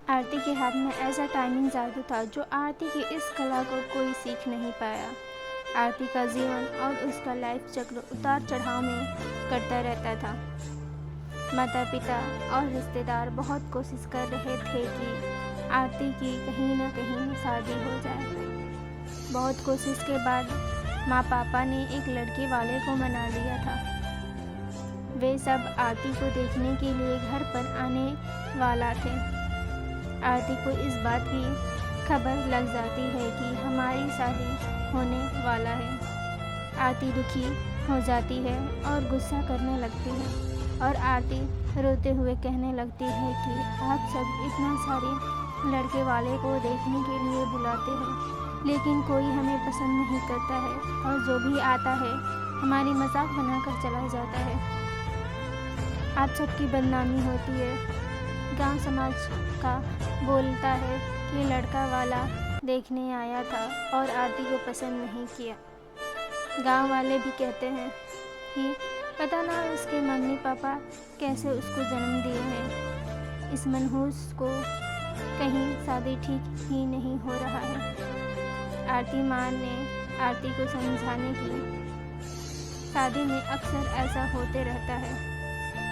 आरती के हाथ में ऐसा टाइमिंग जादू था जो आरती की इस कला को कोई सीख नहीं पाया। आरती का जीवन और उसका लाइफ चक्र उतार चढ़ाव में करता रहता था। माता पिता और रिश्तेदार बहुत कोशिश कर रहे थे कि आरती की कहीं ना कहीं शादी हो जाए। बहुत कोशिश के बाद माँ पापा ने एक लड़के वाले को मना लिया था। वे सब आरती को देखने के लिए घर पर आने वाला थे। आरती को इस बात की खबर लग जाती है कि हमारी शादी होने वाला है। आरती दुखी हो जाती है और गुस्सा करने लगती है और आरती रोते हुए कहने लगती है कि आप सब इतना सारे लड़के वाले को देखने के लिए बुलाते हो, लेकिन कोई हमें पसंद नहीं करता है और जो भी आता है हमारी मजाक बनाकर चला जाता है। आप सबकी बदनामी होती है। गांव समाज का बोलता है कि लड़का वाला देखने आया था और आरती को पसंद नहीं किया। गांव वाले भी कहते हैं कि पता ना उसके मम्मी पापा कैसे उसको जन्म दिए हैं। इस मनहूस को कहीं शादी ठीक ही नहीं हो रहा है। आरती माँ ने आरती को समझाने की शादी में अक्सर ऐसा होते रहता है।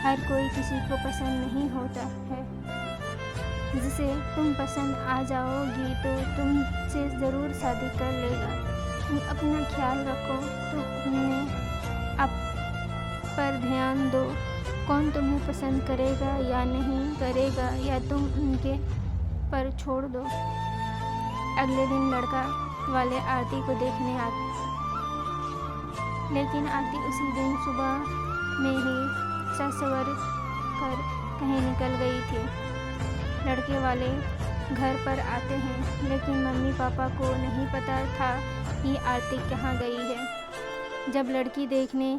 हर कोई किसी को पसंद नहीं होता है। जिसे तुम पसंद आ जाओगी तो तुमसे ज़रूर शादी कर लेगा। तुम अपना ख्याल रखो, तो अपने आप पर ध्यान दो। कौन तुम्हें पसंद करेगा या नहीं करेगा या तुम उनके पर छोड़ दो। अगले दिन लड़का वाले आरती को देखने आते, लेकिन आरती उसी दिन सुबह में ही सवर कर कहीं निकल गई थी। लड़के वाले घर पर आते हैं, लेकिन मम्मी पापा को नहीं पता था कि आरती कहाँ गई है। जब लड़की देखने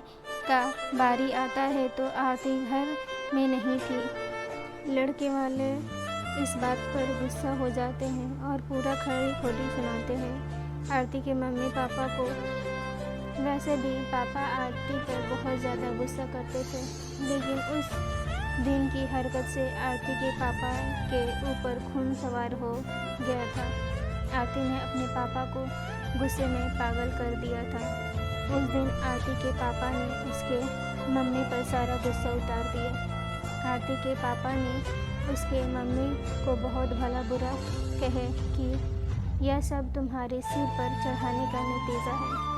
का बारी आता है तो आरती घर में नहीं थी। लड़के वाले इस बात पर गुस्सा हो जाते हैं और पूरा खरी खोटी सुनाते हैं आरती के मम्मी पापा को। वैसे भी पापा आरती पर बहुत ज़्यादा गुस्सा करते थे, लेकिन उस दिन की हरकत से आरती के पापा के ऊपर खून सवार हो गया था। आरती ने अपने पापा को गुस्से में पागल कर दिया था। उस दिन आरती के पापा ने उसके मम्मी पर सारा गुस्सा उतार दिया। आरती के पापा ने उसके मम्मी को बहुत भला बुरा कहे कि यह सब तुम्हारे सिर पर चढ़ाने का नतीजा है।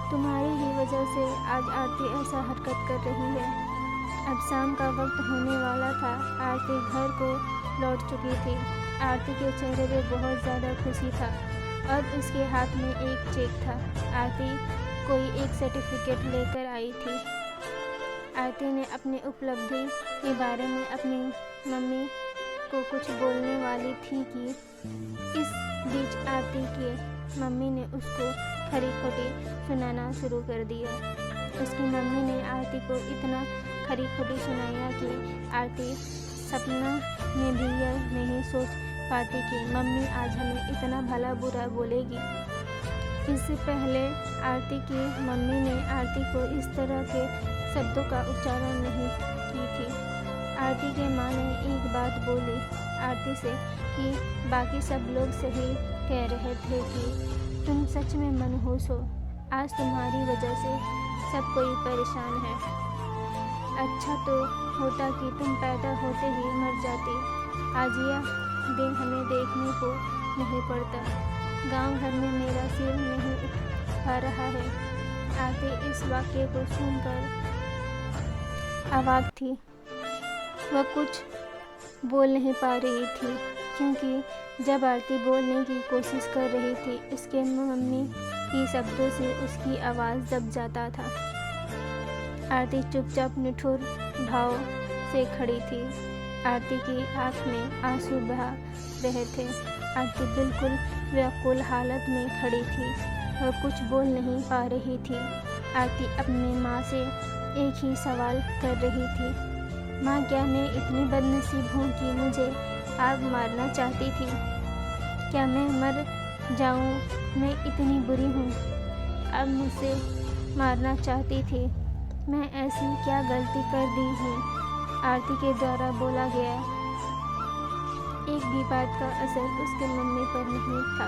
तुम्हारी ही वजह से आज आरती ऐसा हरकत कर रही है। अब शाम का वक्त होने वाला था। आरती घर को लौट चुकी थी। आरती के चेहरे पे बहुत ज़्यादा खुशी था और उसके हाथ में एक चेक था। आरती कोई एक सर्टिफिकेट लेकर आई थी। आरती ने अपनी उपलब्धि के बारे में अपनी मम्मी को कुछ बोलने वाली थी कि इस बीच आरती के मम्मी ने उसको खरी खोटी सुनाना शुरू कर दिया। उसकी मम्मी ने आरती को इतना खरी खोटी सुनाया कि आरती सपना में भी यह नहीं सोच पाती कि मम्मी आज हमें इतना भला बुरा बोलेगी। इससे पहले आरती की मम्मी ने आरती को इस तरह के शब्दों का उच्चारण नहीं की थी। आरती के माँ ने एक बात बोली आरती से कि बाकी सब लोग सही कह रहे थे कि तुम सच में मनहूस हो। आज तुम्हारी वजह से सब कोई परेशान है। अच्छा तो होता कि तुम पैदा होते ही मर जाती। आज यह दिन हमें देखने को नहीं पड़ता। गांव घर में मेरा सिर नहीं उठ पा रहा है। आरती इस वाक्य को सुनकर अवाक थी। वह कुछ बोल नहीं पा रही थी, क्योंकि जब आरती बोलने की कोशिश कर रही थी उसके मम्मी की शब्दों से उसकी आवाज़ दब जाता था। आरती चुपचाप निठुर भाव से खड़ी थी। आरती की आँख में आंसू बहा रहे थे। आरती बिल्कुल व्याकुल हालत में खड़ी थी। वह कुछ बोल नहीं पा रही थी। आरती अपनी माँ से एक ही सवाल कर रही थी, माँ क्या मैं इतनी बदनसीब हूँ कि मुझे आप मारना चाहती थी? क्या मैं मर जाऊँ? मैं इतनी बुरी हूँ, अब मुझसे मारना चाहती थी। मैं ऐसी क्या गलती कर दी हूँ? आरती के द्वारा बोला गया एक भी बात का असर उसके मम्मी पर नहीं था।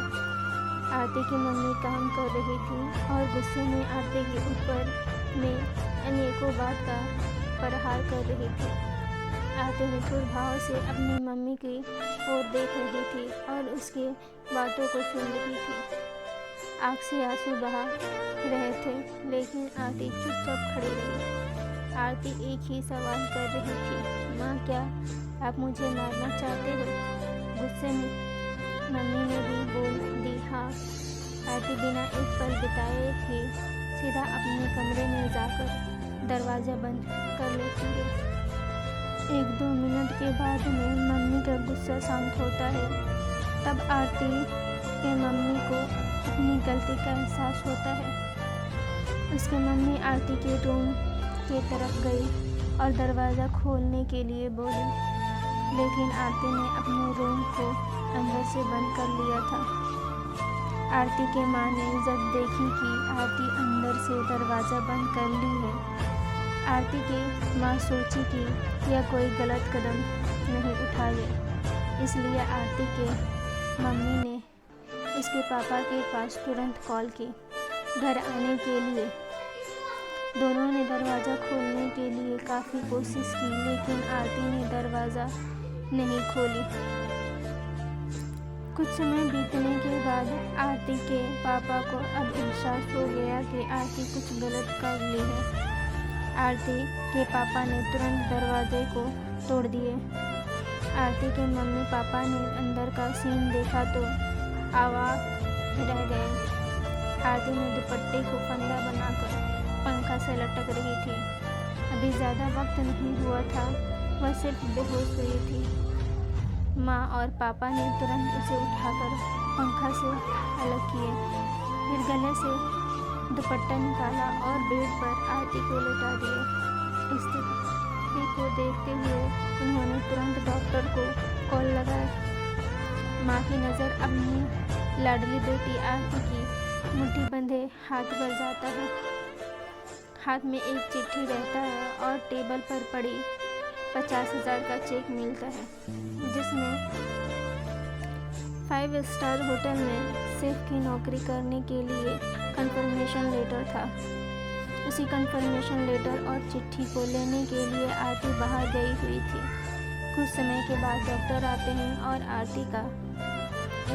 आरती की मम्मी काम कर रही थी और गुस्से में आरती के ऊपर में अनेकों बात का प्रहार कर रही थी। आरती निठुर भाव से अपनी मम्मी की ओर देख रही थी और उसके बातों को सुन रही थी। आँख से आंसू बहा रहे थे, लेकिन आरती चुपचाप खड़ी रही। आरती एक ही सवाल कर रही थी, माँ क्या आप मुझे मारना चाहते हो? गुस्से में मम्मी ने भी बोल दी हाँ। आरती बिना एक पल बिताए ही सीधा अपने कमरे में जाकर दरवाज़ा बंद कर लेती है। 1-2 मिनट के बाद में मम्मी का गुस्सा शांत होता है। तब आरती के मम्मी को अपनी गलती का एहसास होता है। उसके मम्मी आरती के रूम की तरफ गई और दरवाज़ा खोलने के लिए बोली, लेकिन आरती ने अपने रूम को अंदर से बंद कर लिया था। आरती के माँ ने जब देखी कि आरती अंदर से दरवाज़ा बंद कर ली है, आरती की माँ सोची कि यह कोई गलत कदम नहीं उठा ले। इसलिए आरती के मम्मी ने उसके पापा के पास तुरंत कॉल की घर आने के लिए। दोनों ने दरवाज़ा खोलने के लिए काफ़ी कोशिश की, लेकिन आरती ने दरवाज़ा नहीं खोली। कुछ समय बीतने के बाद आरती के पापा को अब एहसास हो गया कि आरती कुछ गलत कर ली है। आरती के पापा ने तुरंत दरवाजे को तोड़ दिए। आरती के मम्मी पापा ने अंदर का सीन देखा तो अवाक रह गए। आरती ने दुपट्टे को फंदा बनाकर पंखा से लटक रही थी। अभी ज़्यादा वक्त नहीं हुआ था, वह सिर्फ बेहोश हुई थी। माँ और पापा ने तुरंत उसे उठाकर पंखा से अलग किए, फिर गले से दुपट्टा निकाला और बेड पर आरती को लेटा दिए। स्थिति को देखते हुए उन्होंने तुरंत डॉक्टर को कॉल लगाया। माँ की नज़र अपनी लाडली बेटी आरती की मुट्ठी बंधे हाथ पर जाता है। हाथ में एक चिट्ठी रहता है और टेबल पर पड़ी 50,000 का चेक मिलता है, जिसमें 5 स्टार होटल में शेफ की नौकरी करने के लिए कंफर्मेशन लेटर था। उसी कंफर्मेशन लेटर और चिट्ठी को लेने के लिए आरती बाहर गई हुई थी। कुछ समय के बाद डॉक्टर आते हैं और आरती का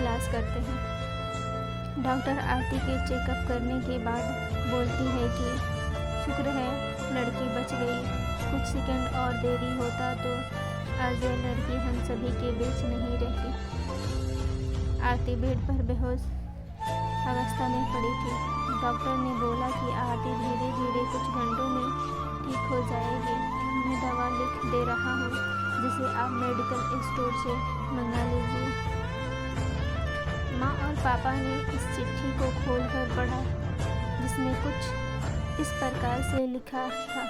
इलाज करते हैं। डॉक्टर आरती के चेकअप करने के बाद बोलती है कि शुक्र है लड़की बच गई। कुछ सेकंड और देरी होता तो आज यह लड़की हम सभी के बीच नहीं रहती। आरती बेड पर बेहोश अवस्था में पड़ी थी। डॉक्टर ने बोला कि आरती धीरे धीरे कुछ घंटों में ठीक हो जाएगी। मैं दवा लिख दे रहा हूँ, जिसे आप मेडिकल स्टोर से मंगा लीजिए। माँ और पापा ने इस चिट्ठी को खोलकर पढ़ा, जिसमें कुछ इस प्रकार से लिखा था,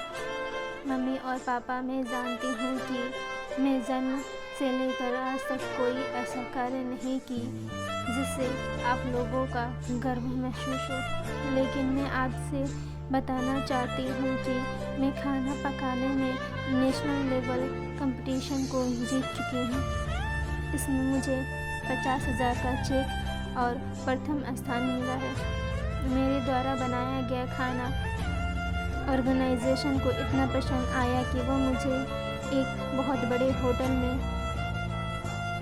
मम्मी और पापा, मैं जानती हूँ कि मैं जन्म से लेकर आज तक कोई ऐसा कार्य नहीं की जिससे आप लोगों का गर्व महसूस हो, लेकिन मैं आपसे बताना चाहती हूँ कि मैं खाना पकाने में नेशनल लेवल कंपटीशन को जीत चुकी हूँ। इसमें मुझे 50,000 का चेक और प्रथम स्थान मिला है। मेरे द्वारा बनाया गया खाना ऑर्गेनाइजेशन को इतना पसंद आया कि वह मुझे एक बहुत बड़े होटल में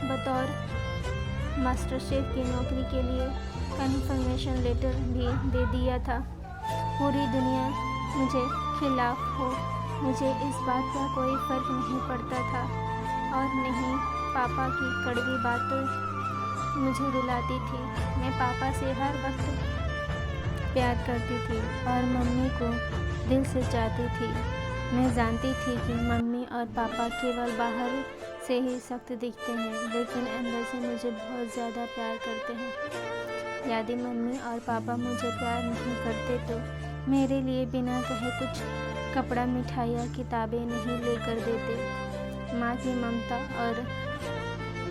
बतौर मास्टर शेफ की नौकरी के लिए कन्फर्मेशन लेटर भी दे दिया था। पूरी दुनिया मुझे खिलाफ हो, मुझे इस बात का कोई फ़र्क नहीं पड़ता था और नहीं पापा की कड़वी बातें मुझे रुलाती थी। मैं पापा से हर वक्त प्यार करती थी और मम्मी को दिल से चाहती थी। मैं जानती थी कि मम्मी और पापा केवल बाहर से ही सख्त दिखते हैं, लेकिन अंदर से मुझे बहुत ज़्यादा प्यार करते हैं। यदि मम्मी और पापा मुझे प्यार नहीं करते तो मेरे लिए बिना कहे कुछ कपड़ा, मिठाइयाँ, किताबें नहीं लेकर देते। माँ की ममता और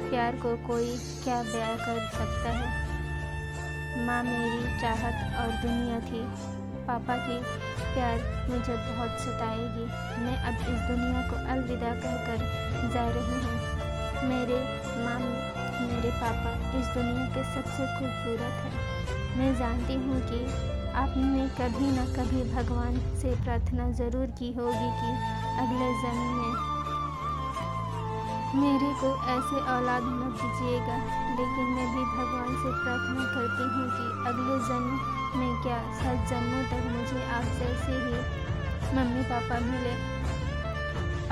प्यार को कोई क्या बयां कर सकता है। माँ मेरी चाहत और दुनिया थी। पापा की प्यार मुझे बहुत सताएगी। मैं अब इस दुनिया को अलविदा कहकर जा रही हूँ। मेरे माँ पापा इस दुनिया के सबसे खूबसूरत हैं। मैं जानती हूँ कि आपने कभी न कभी भगवान से प्रार्थना ज़रूर की होगी कि अगले जन्म में मेरे को ऐसे औलाद मत दीजिएगा, लेकिन मैं भी भगवान से प्रार्थना करती हूँ कि अगले जन्म में क्या 7 जन्मों तक मुझे आप जैसे ही मम्मी पापा मिले।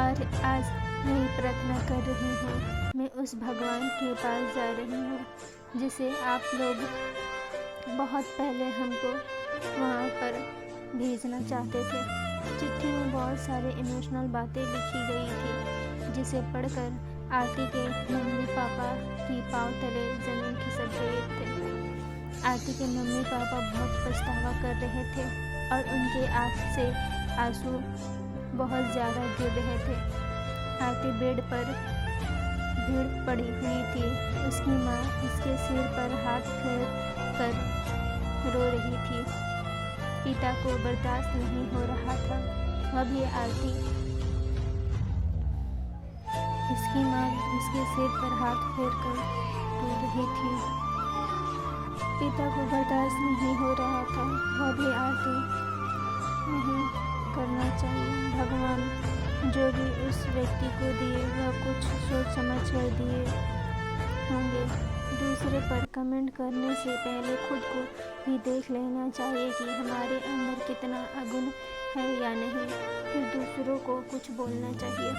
और आज यही प्रार्थना कर रही हूँ। मैं उस भगवान के पास जा रही हूँ जिसे आप लोग बहुत पहले हमको वहाँ पर भेजना चाहते थे। चिट्ठी में बहुत सारे इमोशनल बातें लिखी गई थी, जिसे पढ़कर आरती के मम्मी पापा की पाँव तले ज़मीन खिसक गए थे। आरती के मम्मी पापा बहुत पछतावा कर रहे थे और उनके आँख से आंसू बहुत ज़्यादा गिर रहे थे। आरती बेड पर भीड़ पड़ी हुई थी। उसकी माँ उसके सिर पर हाथ फेर कर रो रही थी। पिता को बर्दाश्त नहीं हो रहा था। वह भी आरती उसकी माँ उसके सिर पर हाथ फेर कर रो रही थी। पिता को बर्दाश्त नहीं हो रहा था। वह भी आरती नहीं करना चाहिए। भगवान जो भी उस व्यक्ति को दिए वह कुछ सोच समझ कर दिए होंगे। दूसरे पर कमेंट करने से पहले खुद को भी देख लेना चाहिए कि हमारे अंदर कितना अवगुण है या नहीं, फिर दूसरों को कुछ बोलना चाहिए।